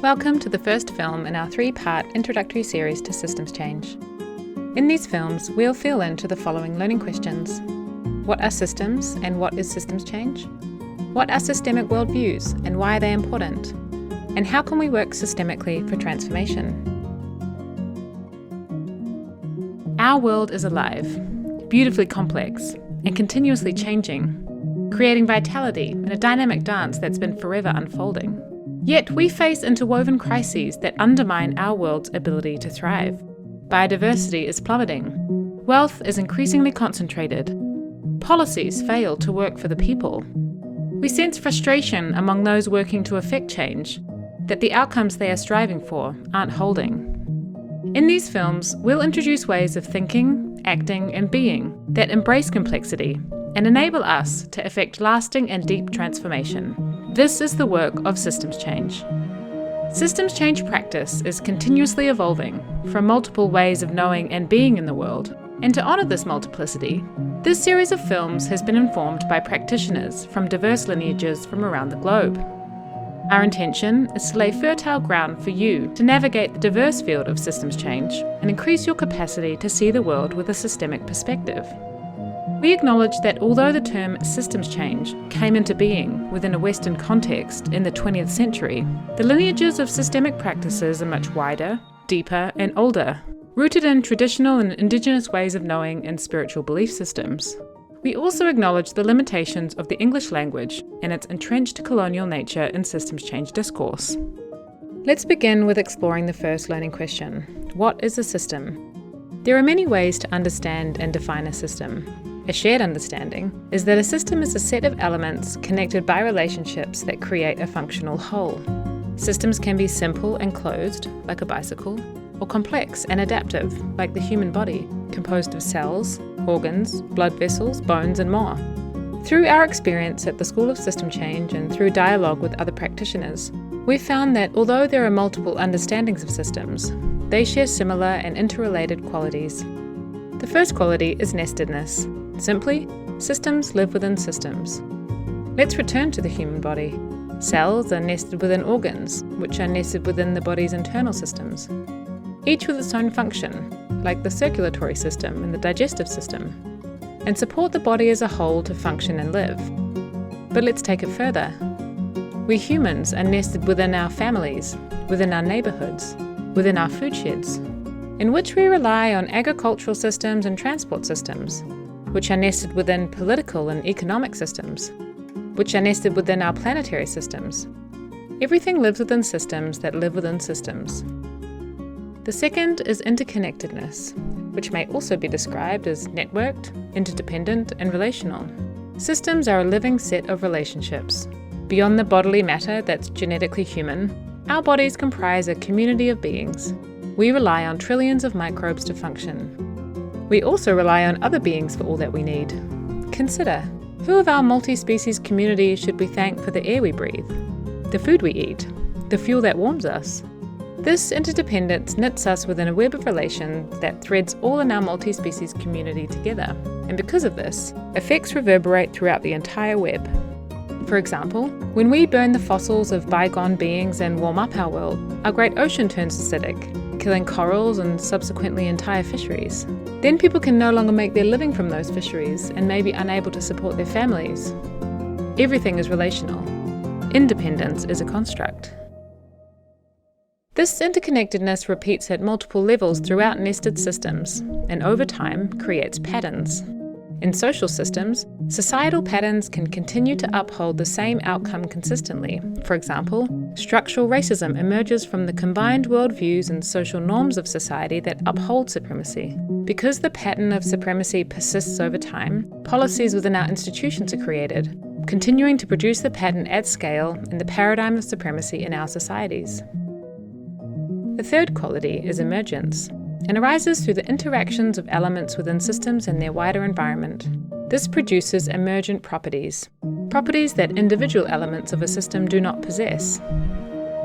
Welcome to the first film in our three-part introductory series to systems change. In these films, we'll fill into the following learning questions. What are systems and what is systems change? What are systemic worldviews and why are they important? And how can we work systemically for transformation? Our world is alive, beautifully complex, and continuously changing, creating vitality in a dynamic dance that's been forever unfolding. Yet we face interwoven crises that undermine our world's ability to thrive. Biodiversity is plummeting. Wealth is increasingly concentrated. Policies fail to work for the people. We sense frustration among those working to effect change, that the outcomes they are striving for aren't holding. In these films, we'll introduce ways of thinking, acting, and being that embrace complexity and enable us to effect lasting and deep transformation. This is the work of systems change. Systems change practice is continuously evolving from multiple ways of knowing and being in the world, and to honour this multiplicity, this series of films has been informed by practitioners from diverse lineages from around the globe. Our intention is to lay fertile ground for you to navigate the diverse field of systems change and increase your capacity to see the world with a systemic perspective. We acknowledge that although the term systems change came into being within a Western context in the 20th century, the lineages of systemic practices are much wider, deeper, and older, rooted in traditional and indigenous ways of knowing and spiritual belief systems. We also acknowledge the limitations of the English language and its entrenched colonial nature in systems change discourse. Let's begin with exploring the first learning question. What is a system? There are many ways to understand and define a system. A shared understanding is that a system is a set of elements connected by relationships that create a functional whole. Systems can be simple and closed, like a bicycle, or complex and adaptive, like the human body, composed of cells, organs, blood vessels, bones, and more. Through our experience at the School of System Change and through dialogue with other practitioners, we've found that although there are multiple understandings of systems, they share similar and interrelated qualities. The first quality is nestedness. Simply, systems live within systems. Let's return to the human body. Cells are nested within organs, which are nested within the body's internal systems, each with its own function, like the circulatory system and the digestive system, and support the body as a whole to function and live. But let's take it further. We humans are nested within our families, within our neighbourhoods, within our food sheds, in which we rely on agricultural systems and transport systems, which are nested within political and economic systems, which are nested within our planetary systems. Everything lives within systems that live within systems. The second is interconnectedness, which may also be described as networked, interdependent, and relational. Systems are a living set of relationships. Beyond the bodily matter that's genetically human, our bodies comprise a community of beings. We rely on trillions of microbes to function. We also rely on other beings for all that we need. Consider, who of our multi-species community should we thank for the air we breathe, the food we eat, the fuel that warms us? This interdependence knits us within a web of relation that threads all in our multi-species community together, and because of this, effects reverberate throughout the entire web. For example, when we burn the fossils of bygone beings and warm up our world, our great ocean turns acidic, killing corals and subsequently entire fisheries. Then people can no longer make their living from those fisheries and may be unable to support their families. Everything is relational. Independence is a construct. This interconnectedness repeats at multiple levels throughout nested systems, and over time creates patterns. In social systems, societal patterns can continue to uphold the same outcome consistently. For example, structural racism emerges from the combined worldviews and social norms of society that uphold supremacy. Because the pattern of supremacy persists over time, policies within our institutions are created, continuing to produce the pattern at scale in the paradigm of supremacy in our societies. The third quality is emergence, and arises through the interactions of elements within systems and their wider environment. This produces emergent properties that individual elements of a system do not possess.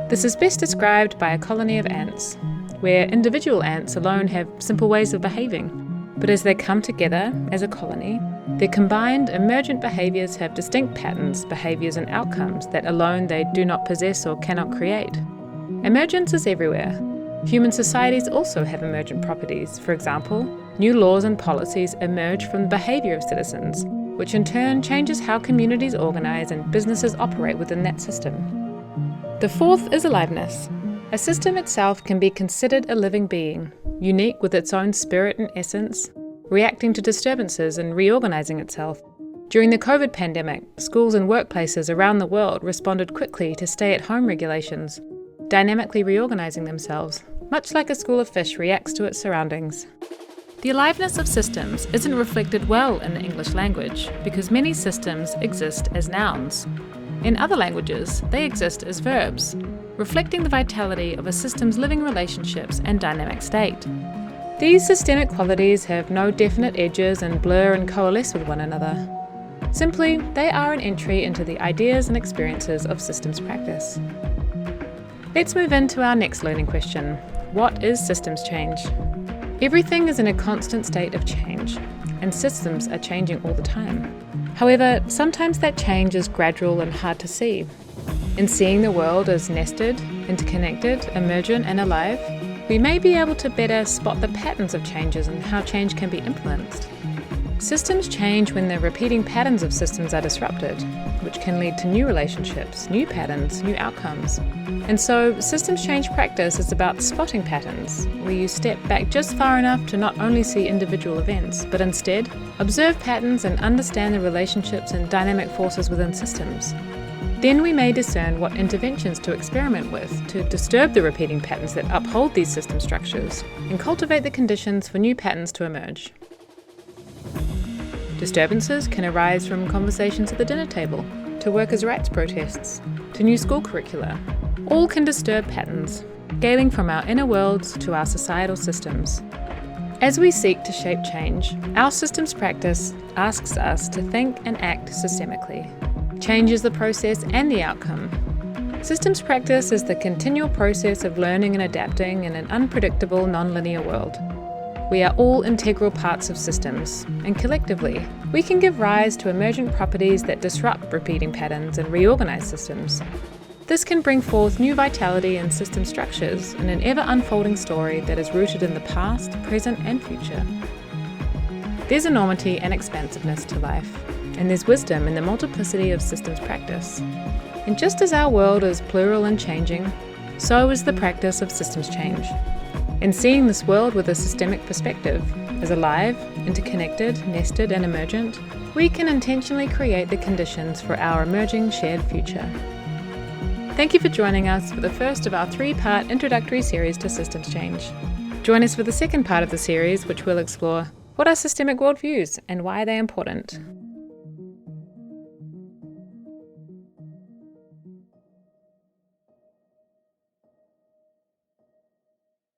This is best described by a colony of ants, where individual ants alone have simple ways of behaving, but as they come together as a colony, their combined emergent behaviours have distinct patterns, behaviours and outcomes that alone they do not possess or cannot create. Emergence is everywhere. Human societies also have emergent properties. For example, new laws and policies emerge from the behaviour of citizens, which in turn changes how communities organise and businesses operate within that system. The fourth is aliveness. A system itself can be considered a living being, unique with its own spirit and essence, reacting to disturbances and reorganising itself. During the COVID pandemic, schools and workplaces around the world responded quickly to stay-at-home regulations, dynamically reorganising themselves, much like a school of fish reacts to its surroundings. The aliveness of systems isn't reflected well in the English language because many systems exist as nouns. In other languages, they exist as verbs, reflecting the vitality of a system's living relationships and dynamic state. These systemic qualities have no definite edges and blur and coalesce with one another. Simply, they are an entry into the ideas and experiences of systems practice. Let's move into our next learning question. What is systems change? Everything is in a constant state of change, and systems are changing all the time. However, sometimes that change is gradual and hard to see. In seeing the world as nested, interconnected, emergent, and alive, we may be able to better spot the patterns of changes and how change can be influenced. Systems change when the repeating patterns of systems are disrupted, which can lead to new relationships, new patterns, new outcomes. And so, systems change practice is about spotting patterns, where you step back just far enough to not only see individual events, but instead observe patterns and understand the relationships and dynamic forces within systems. Then we may discern what interventions to experiment with to disturb the repeating patterns that uphold these system structures and cultivate the conditions for new patterns to emerge. Disturbances can arise from conversations at the dinner table, to workers' rights protests, to new school curricula. All can disturb patterns, scaling from our inner worlds to our societal systems. As we seek to shape change, our systems practice asks us to think and act systemically. Change is the process and the outcome. Systems practice is the continual process of learning and adapting in an unpredictable, non-linear world. We are all integral parts of systems, and collectively, we can give rise to emergent properties that disrupt repeating patterns and reorganize systems. This can bring forth new vitality in system structures in an ever-unfolding story that is rooted in the past, present, and future. There's enormity and expansiveness to life, and there's wisdom in the multiplicity of systems practice. And just as our world is plural and changing, so is the practice of systems change. In seeing this world with a systemic perspective, as alive, interconnected, nested, and emergent, we can intentionally create the conditions for our emerging shared future. Thank you for joining us for the first of our 3-part introductory series to systems change. Join us for the second part of the series, which will explore what are systemic worldviews and why are they important.